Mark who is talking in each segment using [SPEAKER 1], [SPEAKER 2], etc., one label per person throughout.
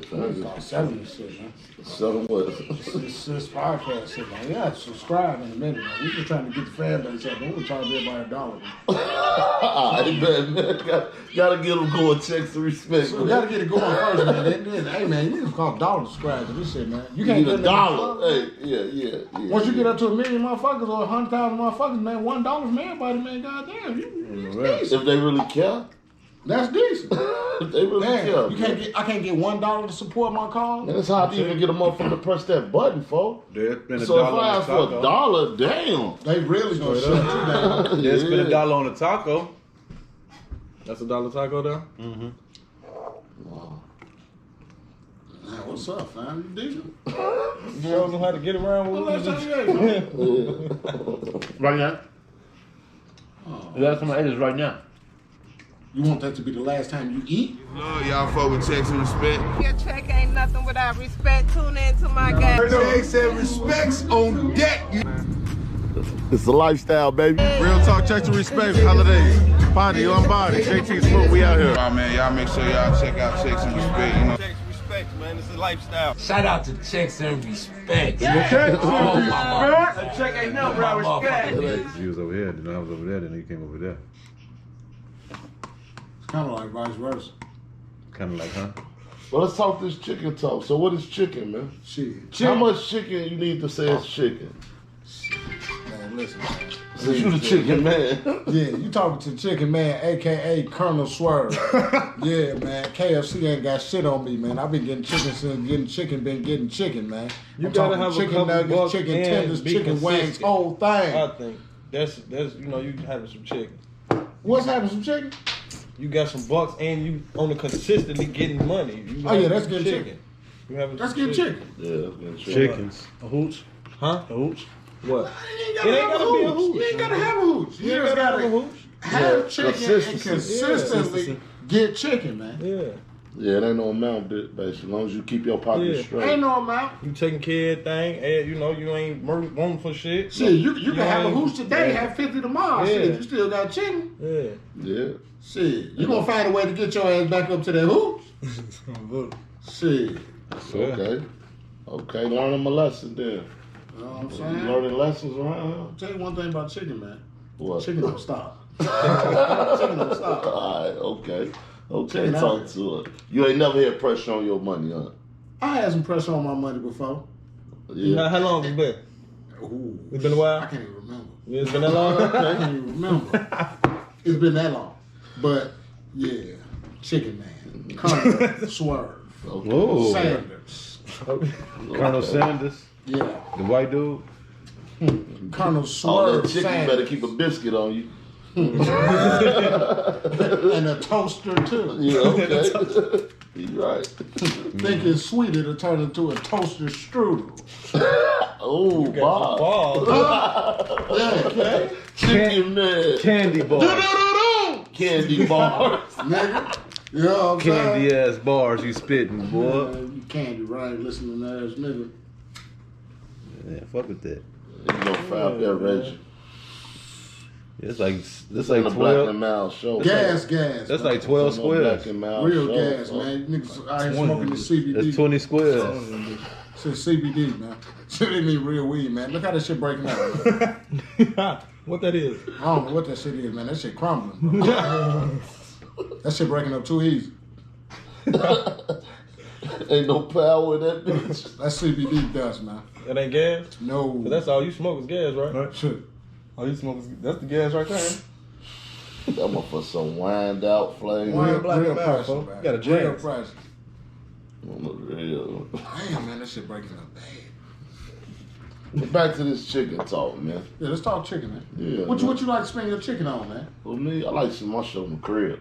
[SPEAKER 1] Start selling this shit, man.
[SPEAKER 2] Selling what?
[SPEAKER 1] This podcast shit, man. Yeah, subscribe in a minute, man. We just trying to get the fan base up, man. We're trying to give everybody $1.
[SPEAKER 2] Alright, man. Gotta get them going. Checkz RSPKT.
[SPEAKER 1] So we gotta get it going first, man. Then, hey, man, you need to call $1 to subscribe to this shit, man. You can't
[SPEAKER 2] get $1. Hey, yeah.
[SPEAKER 1] Once you get up to 1 million motherfuckers or 100,000 motherfuckers, man, $1 from everybody, man. Goddamn,
[SPEAKER 2] if they really care.
[SPEAKER 1] That's decent.
[SPEAKER 2] They really care.
[SPEAKER 1] I can't get $1 to support my cause.
[SPEAKER 2] That's how I even get a motherfucker to press that button, folks.
[SPEAKER 3] So
[SPEAKER 2] if I ask for $1, damn.
[SPEAKER 1] They really gonna shut you down.
[SPEAKER 3] Yeah, spend $1 on a taco. That's $1 taco there? Mm-hmm.
[SPEAKER 2] Wow.
[SPEAKER 1] Man, what's up, fam? You decent?
[SPEAKER 3] You show them how to get around with
[SPEAKER 1] Well, let's tell you,
[SPEAKER 4] Right now? You got some edges right now.
[SPEAKER 1] You want that to be the last time you eat?
[SPEAKER 5] Love y'all fuck with Checkz RSPKT.
[SPEAKER 6] Your check ain't nothing without respect. Tune in to my guy.
[SPEAKER 5] Checkz RSPKT on deck.
[SPEAKER 2] It's a lifestyle, baby.
[SPEAKER 7] Real talk, Checkz RSPKT, holidays. Body on body. JT Smoke, we out here.
[SPEAKER 5] Oh, man, y'all make sure y'all check out Checkz RSPKT. You know.
[SPEAKER 7] Checkz RSPKT, man. It's a lifestyle.
[SPEAKER 4] Shout out to Checkz RSPKT.
[SPEAKER 7] Checkz RSPKT.
[SPEAKER 4] Check ain't nothing without respect.
[SPEAKER 3] You was over here, then I was over there, then you came over there.
[SPEAKER 1] It's kind of like vice versa.
[SPEAKER 3] Kind of like, huh?
[SPEAKER 2] Well, let's talk this chicken talk. So what is chicken, man?
[SPEAKER 1] Shit.
[SPEAKER 2] How much chicken you need to say it's chicken?
[SPEAKER 1] Man, listen.
[SPEAKER 2] Since you the chicken man.
[SPEAKER 1] Yeah, you talking to Chicken Man, a.k.a. Colonel Swerve. Yeah, man. KFC ain't got shit on me, man. I've been getting chicken since been getting chicken, man.
[SPEAKER 3] You
[SPEAKER 1] I'm
[SPEAKER 3] gotta
[SPEAKER 1] talking
[SPEAKER 3] have a
[SPEAKER 1] chicken
[SPEAKER 3] couple
[SPEAKER 1] nuggets,
[SPEAKER 3] bucks
[SPEAKER 1] chicken
[SPEAKER 3] and
[SPEAKER 1] tenders,
[SPEAKER 3] be
[SPEAKER 1] chicken wings,
[SPEAKER 3] consistent.
[SPEAKER 1] whole thing.
[SPEAKER 3] I think that's you know, you having some chicken.
[SPEAKER 1] What's happening, some chicken?
[SPEAKER 3] You got some bucks and you on the consistently getting money. You
[SPEAKER 1] Oh, yeah, that's getting chicken.
[SPEAKER 3] You having
[SPEAKER 1] That's
[SPEAKER 3] some
[SPEAKER 1] getting chicken.
[SPEAKER 2] Yeah, that's getting chicken.
[SPEAKER 3] Chickens.
[SPEAKER 4] A hooch?
[SPEAKER 3] Huh?
[SPEAKER 4] A hooch?
[SPEAKER 3] What?
[SPEAKER 1] It ain't gotta be a hooch. You ain't gotta have a hooch. You just gotta have chicken and consistently get chicken, man.
[SPEAKER 3] Yeah.
[SPEAKER 2] Yeah, it ain't no amount, basically. As long as you keep your pocket straight.
[SPEAKER 1] Ain't no amount.
[SPEAKER 3] You taking care of everything, and you know you ain't wanting for shit.
[SPEAKER 1] Shit, you can have a hooch today, have 50 tomorrow.
[SPEAKER 3] Yeah.
[SPEAKER 1] Shit, you still got chicken.
[SPEAKER 3] Yeah.
[SPEAKER 2] Yeah.
[SPEAKER 1] Shit, you gonna find a way to get your ass back up to that hooch. Shit.
[SPEAKER 2] Okay, learning my lesson then.
[SPEAKER 1] You know what I'm saying?
[SPEAKER 2] Learning lessons around
[SPEAKER 1] I'll tell you one thing about chicken, man.
[SPEAKER 2] What?
[SPEAKER 1] Chicken don't stop. Chicken don't stop.
[SPEAKER 2] Alright, okay.
[SPEAKER 1] Chicken
[SPEAKER 2] Talk
[SPEAKER 1] out.
[SPEAKER 2] to it. You ain't never had pressure on your money, huh?
[SPEAKER 1] I had some pressure on my money before.
[SPEAKER 2] Yeah.
[SPEAKER 3] How long has it been?
[SPEAKER 1] Ooh,
[SPEAKER 3] It's been a while?
[SPEAKER 1] I can't even remember.
[SPEAKER 3] It's been that long?
[SPEAKER 1] I can't even remember. It's been that long. But, yeah, Chicken Man, Colonel Swerve,
[SPEAKER 2] Okay.
[SPEAKER 1] Sanders,
[SPEAKER 3] Colonel Sanders,
[SPEAKER 1] yeah,
[SPEAKER 3] the white dude.
[SPEAKER 1] Colonel
[SPEAKER 2] All
[SPEAKER 1] Swerve
[SPEAKER 2] that chicken
[SPEAKER 1] Sanders.
[SPEAKER 2] better keep a biscuit on you.
[SPEAKER 1] And a toaster, too.
[SPEAKER 2] Yeah, okay. You right.
[SPEAKER 1] Think it's sweeter to turn into a toaster strudel.
[SPEAKER 2] Oh, Bob.
[SPEAKER 1] Yeah, okay.
[SPEAKER 2] Chicken man.
[SPEAKER 3] Candy bars.
[SPEAKER 2] Candy bars.
[SPEAKER 1] Nigga. You know what I'm saying?
[SPEAKER 3] Candy ass bars you spitting, boy.
[SPEAKER 1] You candy right listening to ass nigga.
[SPEAKER 3] Yeah, fuck with that.
[SPEAKER 2] You gonna find that, Reggie.
[SPEAKER 3] It's like
[SPEAKER 2] On the Black and
[SPEAKER 3] 12.
[SPEAKER 2] Mild show.
[SPEAKER 1] Gas.
[SPEAKER 3] That's
[SPEAKER 1] man.
[SPEAKER 3] like 12
[SPEAKER 2] On the Black
[SPEAKER 3] squares.
[SPEAKER 2] and Mild
[SPEAKER 1] Real
[SPEAKER 2] show,
[SPEAKER 1] gas,
[SPEAKER 2] so.
[SPEAKER 1] man. Niggas out here smoking the CBD.
[SPEAKER 3] That's 20 squares.
[SPEAKER 1] Shit CBD, man. Shit ain't even real weed, man. Look how that shit breaking out. Man.
[SPEAKER 3] What that is?
[SPEAKER 1] I don't know what that shit is, man. That shit crumbling. Bro. That shit breaking up too easy.
[SPEAKER 2] Ain't no power in that bitch.
[SPEAKER 1] That's CBD dust, man.
[SPEAKER 3] That ain't gas?
[SPEAKER 1] No.
[SPEAKER 3] But that's all you smoke is gas, right?
[SPEAKER 1] Shit.
[SPEAKER 3] All you smoke is that's the gas right there.
[SPEAKER 2] That one for some wind out flame.
[SPEAKER 1] Real
[SPEAKER 3] Black and Mild,
[SPEAKER 1] pressure,
[SPEAKER 3] folks.
[SPEAKER 1] man.
[SPEAKER 3] You gotta
[SPEAKER 1] Real
[SPEAKER 3] jazz.
[SPEAKER 1] pressure.
[SPEAKER 2] On the real.
[SPEAKER 1] Damn, man, that shit breaking up bad.
[SPEAKER 2] But back to this chicken talk, man.
[SPEAKER 1] Yeah, let's talk chicken, man.
[SPEAKER 2] Yeah.
[SPEAKER 1] What you like to spend your chicken on, man?
[SPEAKER 2] For me, I like to see my show in the crib.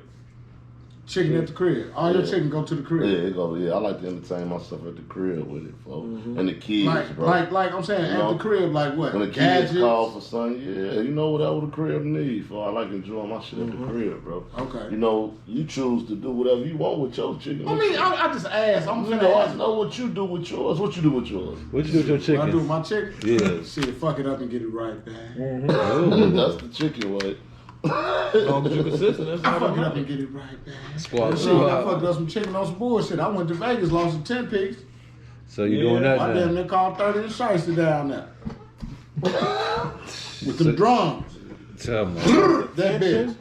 [SPEAKER 1] Chicken at the crib. All your
[SPEAKER 2] Yeah.
[SPEAKER 1] chicken go to the crib.
[SPEAKER 2] Yeah, it go. Yeah, I like to entertain myself at the crib with it, folks. And the kids, bro.
[SPEAKER 1] Like I'm saying,
[SPEAKER 2] You
[SPEAKER 1] at
[SPEAKER 2] know,
[SPEAKER 1] the crib, like what?
[SPEAKER 2] When the kids
[SPEAKER 1] Gadgets?
[SPEAKER 2] call for something, yeah, you know whatever the crib need for. I like enjoying my shit at the crib, bro.
[SPEAKER 1] Okay.
[SPEAKER 2] You know, you choose to do whatever you want with your chicken.
[SPEAKER 1] I mean, I just asked. I'm
[SPEAKER 2] you
[SPEAKER 1] finna
[SPEAKER 2] know,
[SPEAKER 1] ask.
[SPEAKER 2] I know what you do with yours. What you do with yours?
[SPEAKER 3] What you do with your
[SPEAKER 1] What
[SPEAKER 3] chicken?
[SPEAKER 1] I do with my chicken?
[SPEAKER 3] Yeah.
[SPEAKER 1] Shit, fuck it up and get it right back.
[SPEAKER 2] That's the chicken way.
[SPEAKER 3] As long as you consistent, that's
[SPEAKER 1] I
[SPEAKER 3] all
[SPEAKER 1] fuck
[SPEAKER 3] that
[SPEAKER 1] it up and
[SPEAKER 3] matters.
[SPEAKER 1] get it right, man.
[SPEAKER 4] Squad.
[SPEAKER 1] Shit, I fucked up some chicken on some bullshit. I went to Vegas, lost some 10 pigs.
[SPEAKER 4] So you doing that
[SPEAKER 1] I
[SPEAKER 4] now?
[SPEAKER 1] damn near called 30 and shiesty down there. With them drums.
[SPEAKER 4] Tell me.
[SPEAKER 1] That bitch.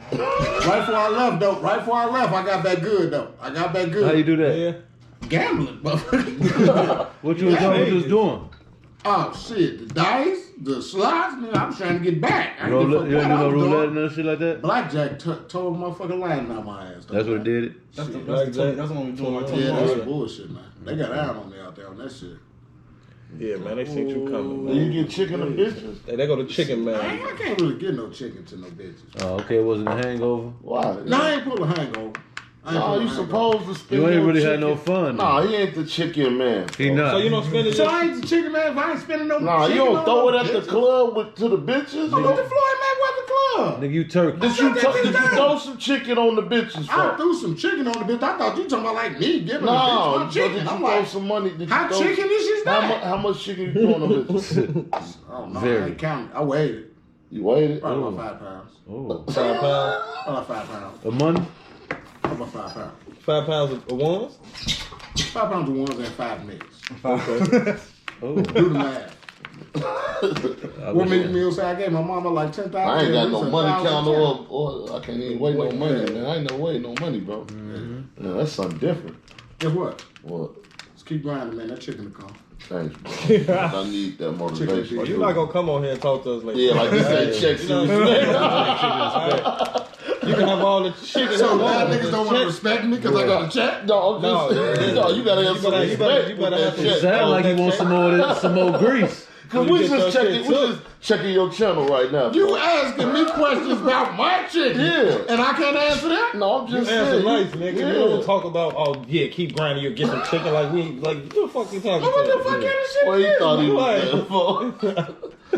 [SPEAKER 1] Right before I left, though. Right before I left, I got back good, though. I got back good.
[SPEAKER 4] How you do that?
[SPEAKER 3] Yeah.
[SPEAKER 1] Gambling, motherfucker.
[SPEAKER 4] What you was doing?
[SPEAKER 1] Oh, shit. The dice, the slots, nigga, I'm trying to get back. I
[SPEAKER 4] Roulette,
[SPEAKER 1] ain't
[SPEAKER 4] you
[SPEAKER 1] give a
[SPEAKER 4] ain't
[SPEAKER 1] fuck
[SPEAKER 4] do no
[SPEAKER 1] what I was
[SPEAKER 4] roulette
[SPEAKER 1] doing.
[SPEAKER 4] and shit like that?
[SPEAKER 1] Blackjack told motherfucking line out my ass. Though,
[SPEAKER 4] That's what it did it?
[SPEAKER 8] That's the
[SPEAKER 3] Blackjack.
[SPEAKER 8] that's the one we doing like
[SPEAKER 1] Yeah, that's
[SPEAKER 8] 24.
[SPEAKER 1] bullshit, man. They got iron on me out there on that shit.
[SPEAKER 3] Yeah, man, they seen you coming,
[SPEAKER 2] Do you
[SPEAKER 3] man.
[SPEAKER 2] get chicken and bitches?
[SPEAKER 3] Hey, they go to chicken, man.
[SPEAKER 1] I can't really get no chicken to no bitches.
[SPEAKER 4] Oh, okay, it wasn't a hangover.
[SPEAKER 2] Why?
[SPEAKER 1] No, I ain't pull a hangover.
[SPEAKER 2] No, you supposed to spend
[SPEAKER 4] You ain't
[SPEAKER 2] your
[SPEAKER 4] really
[SPEAKER 2] chicken.
[SPEAKER 4] had no fun.
[SPEAKER 2] Nah, he ain't the chicken man.
[SPEAKER 4] He not.
[SPEAKER 3] So you don't spend it.
[SPEAKER 1] So I ain't the chicken man if I ain't spending no
[SPEAKER 2] Nah,
[SPEAKER 1] chicken
[SPEAKER 2] you don't
[SPEAKER 1] on
[SPEAKER 2] throw
[SPEAKER 1] no
[SPEAKER 2] it at the
[SPEAKER 1] bitches.
[SPEAKER 2] club to the bitches.
[SPEAKER 1] I went to Floyd Mayweather Club.
[SPEAKER 4] Nigga, you turkey.
[SPEAKER 2] Did you throw some chicken on the bitches?
[SPEAKER 1] I
[SPEAKER 2] For?
[SPEAKER 1] threw some chicken on the bitch. I thought you talking about like me giving
[SPEAKER 2] No,
[SPEAKER 1] the bitch my
[SPEAKER 2] did
[SPEAKER 1] chicken.
[SPEAKER 2] you
[SPEAKER 1] I'm
[SPEAKER 2] throw
[SPEAKER 1] like,
[SPEAKER 2] some money? Did you
[SPEAKER 1] how
[SPEAKER 2] throw,
[SPEAKER 1] chicken is this that?
[SPEAKER 2] How much chicken you throw on the bitches?
[SPEAKER 1] Oh no,
[SPEAKER 4] Very.
[SPEAKER 1] I ain't counting. I weighed it.
[SPEAKER 2] You waited?
[SPEAKER 1] Probably about 5 pounds.
[SPEAKER 4] Oh.
[SPEAKER 3] 5 pounds.
[SPEAKER 1] About 5 pounds.
[SPEAKER 4] A month?
[SPEAKER 1] About 5 pounds.
[SPEAKER 3] 5 pounds of ones.
[SPEAKER 1] 5 pounds of ones and 5 mix.
[SPEAKER 4] Oh.
[SPEAKER 1] Do the math.
[SPEAKER 4] I
[SPEAKER 1] What
[SPEAKER 4] wish
[SPEAKER 1] many
[SPEAKER 4] I-
[SPEAKER 1] meals I gave my mama like 10,000?
[SPEAKER 2] I ain't got no
[SPEAKER 1] It's
[SPEAKER 2] money
[SPEAKER 1] 1,000
[SPEAKER 2] counter
[SPEAKER 1] counts.
[SPEAKER 2] or I can't even weigh no money, man. I ain't no weigh no money, bro. Yeah, that's something different.
[SPEAKER 1] Guess what?
[SPEAKER 2] What?
[SPEAKER 1] Let's keep grinding, man. That chicken to come.
[SPEAKER 2] Thanks, bro. I need that motivation.
[SPEAKER 3] Well, you're not gonna come on here and talk to us like
[SPEAKER 2] Yeah, like you said, check
[SPEAKER 3] You know what I'm saying? You can have all the chicken.
[SPEAKER 1] So
[SPEAKER 3] you
[SPEAKER 1] now
[SPEAKER 3] want,
[SPEAKER 1] niggas don't want to respect me because I got a check?
[SPEAKER 2] No, I'm just no, you gotta have some
[SPEAKER 3] you better
[SPEAKER 2] respect with
[SPEAKER 3] have
[SPEAKER 2] that
[SPEAKER 3] some
[SPEAKER 2] check.
[SPEAKER 4] Sound like you want some more of that, some more grease.
[SPEAKER 2] Cause
[SPEAKER 3] You
[SPEAKER 2] we
[SPEAKER 3] get your
[SPEAKER 2] just checking,
[SPEAKER 3] shit
[SPEAKER 2] we
[SPEAKER 3] took.
[SPEAKER 2] just checking your channel right now.
[SPEAKER 1] You
[SPEAKER 2] bro.
[SPEAKER 1] asking me questions about my chicken,
[SPEAKER 2] Yeah.
[SPEAKER 1] and I can't answer that?
[SPEAKER 2] No, I'm
[SPEAKER 3] You
[SPEAKER 2] just
[SPEAKER 3] answer
[SPEAKER 2] saying.
[SPEAKER 3] nice, nigga.
[SPEAKER 2] Yeah.
[SPEAKER 3] You don't talk about, oh yeah, keep grinding, you'll get some chicken like we like what the fuck you talking
[SPEAKER 1] What the
[SPEAKER 3] about?
[SPEAKER 1] fuck kind of shit
[SPEAKER 2] Well, he
[SPEAKER 1] is
[SPEAKER 2] thought he
[SPEAKER 1] this?
[SPEAKER 2] was there for.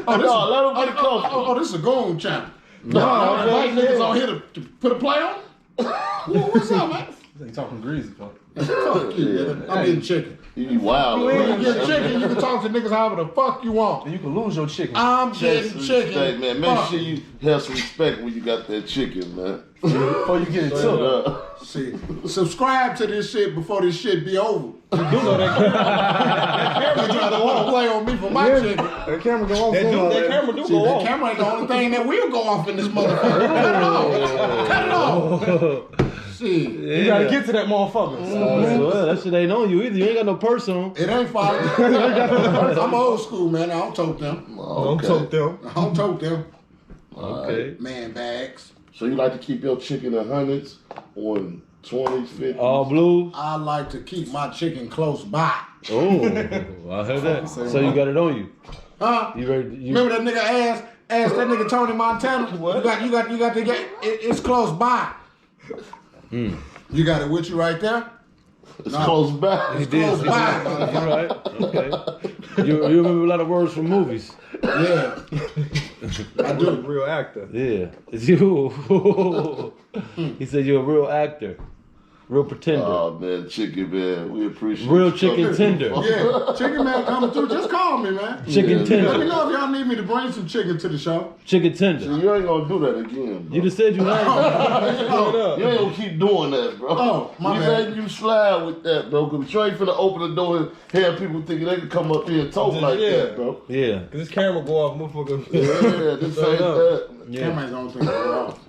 [SPEAKER 1] Oh, this
[SPEAKER 2] No, let him get comfortable.
[SPEAKER 1] oh, this is a goon channel.
[SPEAKER 2] No,
[SPEAKER 1] I invite
[SPEAKER 3] man.
[SPEAKER 1] niggas on here to put a play on? What's up, man?
[SPEAKER 8] They talking greasy, fuck.
[SPEAKER 1] Fuck you, nigga. I'm eating chicken.
[SPEAKER 2] You wild.
[SPEAKER 1] When you get chicken, you can talk to niggas however the fuck you want.
[SPEAKER 8] And you can lose your chicken.
[SPEAKER 1] I'm
[SPEAKER 2] Check
[SPEAKER 1] getting
[SPEAKER 2] some
[SPEAKER 1] chicken.
[SPEAKER 2] respect, man. Make
[SPEAKER 1] Fuck.
[SPEAKER 2] sure you have some respect when you got that chicken, man.
[SPEAKER 8] Before you get it took.
[SPEAKER 1] See, subscribe to this shit before this shit be over.
[SPEAKER 3] You know that
[SPEAKER 1] They try to want to play on me for my chicken.
[SPEAKER 8] That camera go off.
[SPEAKER 3] that camera do
[SPEAKER 1] See,
[SPEAKER 3] go
[SPEAKER 1] that
[SPEAKER 3] on.
[SPEAKER 1] camera ain't the only thing that will go off in this motherfucker. Cut it off. Cut it off. See,
[SPEAKER 8] You gotta get to that motherfucker.
[SPEAKER 4] Well, that shit ain't on you either. You ain't got no purse on.
[SPEAKER 1] it ain't fine. I'm old school, man. I don't tote them.
[SPEAKER 3] Don't talk them.
[SPEAKER 1] I don't tote them.
[SPEAKER 4] Okay.
[SPEAKER 1] Man bags.
[SPEAKER 2] So you like to keep your chicken in hundreds or in 20s, 50s?
[SPEAKER 4] All blue.
[SPEAKER 1] I like to keep my chicken close by.
[SPEAKER 4] Oh, I heard that. So you got it on you.
[SPEAKER 1] Huh?
[SPEAKER 4] You ready? You,
[SPEAKER 1] Remember that nigga asked that nigga Tony Montana? What? You got to get it's close by. You got it with you right there?
[SPEAKER 2] It's close by.
[SPEAKER 4] He did.
[SPEAKER 1] Close by,
[SPEAKER 4] All
[SPEAKER 1] motherfucker.
[SPEAKER 4] right. Okay. You remember a lot of words from movies.
[SPEAKER 1] Yeah. I
[SPEAKER 3] You a
[SPEAKER 1] do.
[SPEAKER 3] real actor.
[SPEAKER 4] Yeah. It's you. He said you're a real actor. Real pretender.
[SPEAKER 2] Oh man, chicken man, we appreciate
[SPEAKER 4] Real
[SPEAKER 2] you.
[SPEAKER 4] chicken tender.
[SPEAKER 1] Yeah. Chicken man coming through. Just call me, man.
[SPEAKER 4] Chicken
[SPEAKER 2] Yeah.
[SPEAKER 1] Let me
[SPEAKER 4] tender.
[SPEAKER 1] know if y'all need me to bring some chicken to the show.
[SPEAKER 4] Chicken tender.
[SPEAKER 2] You ain't gonna do that again, bro.
[SPEAKER 4] You just said you had
[SPEAKER 1] Oh,
[SPEAKER 2] You ain't gonna keep doing that, bro.
[SPEAKER 1] Oh, my
[SPEAKER 2] we
[SPEAKER 1] bad.
[SPEAKER 2] letting you slide with that, bro. Cause you ain't finna open the door and have people thinking they can come up here and talk like
[SPEAKER 3] Yeah.
[SPEAKER 2] that, bro.
[SPEAKER 4] Yeah.
[SPEAKER 3] Cause this camera go off, motherfucker.
[SPEAKER 2] Yeah, this ain't that.
[SPEAKER 4] Yeah.
[SPEAKER 1] Camera's the only thing that go off.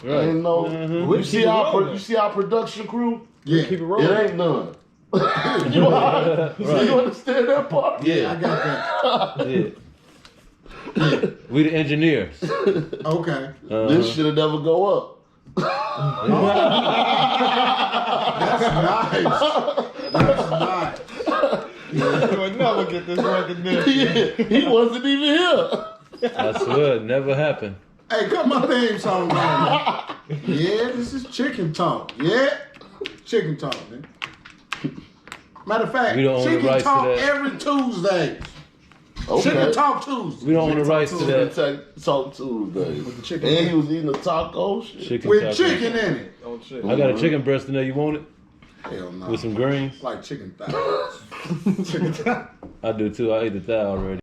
[SPEAKER 4] Right.
[SPEAKER 2] Ain't no.
[SPEAKER 3] We
[SPEAKER 2] You see
[SPEAKER 3] keep it
[SPEAKER 2] our
[SPEAKER 3] rolling.
[SPEAKER 2] you see our production crew?
[SPEAKER 1] Yeah.
[SPEAKER 3] Keep it
[SPEAKER 2] It
[SPEAKER 3] rolling.
[SPEAKER 2] ain't none. You understand that part?
[SPEAKER 1] I
[SPEAKER 4] Yeah.
[SPEAKER 1] got that.
[SPEAKER 4] Yeah. We the engineers.
[SPEAKER 1] Okay.
[SPEAKER 2] This should never go up.
[SPEAKER 1] That's nice. That's nice.
[SPEAKER 3] You will never get this recognition.
[SPEAKER 2] Yeah, he wasn't even here.
[SPEAKER 4] I swear, it never happened.
[SPEAKER 1] Hey, cut my theme song on, man. Yeah, this is chicken talk. Yeah, chicken talk, man. Matter of fact,
[SPEAKER 4] We don't own the
[SPEAKER 1] chicken
[SPEAKER 4] rights to
[SPEAKER 1] talk
[SPEAKER 4] that.
[SPEAKER 1] every Tuesday.
[SPEAKER 2] Okay.
[SPEAKER 1] Chicken talk Tuesday.
[SPEAKER 4] We don't own the rights to that.
[SPEAKER 2] Talk Tuesday.
[SPEAKER 1] With the chicken.
[SPEAKER 2] And he was eating a taco. Shit.
[SPEAKER 4] Chicken
[SPEAKER 1] With
[SPEAKER 4] taco.
[SPEAKER 1] chicken in it.
[SPEAKER 3] Oh shit.
[SPEAKER 4] I got a chicken breast in there. You want it?
[SPEAKER 1] Hell no.
[SPEAKER 4] With some greens?
[SPEAKER 1] Like chicken thighs.
[SPEAKER 4] I do too. I ate the thigh already.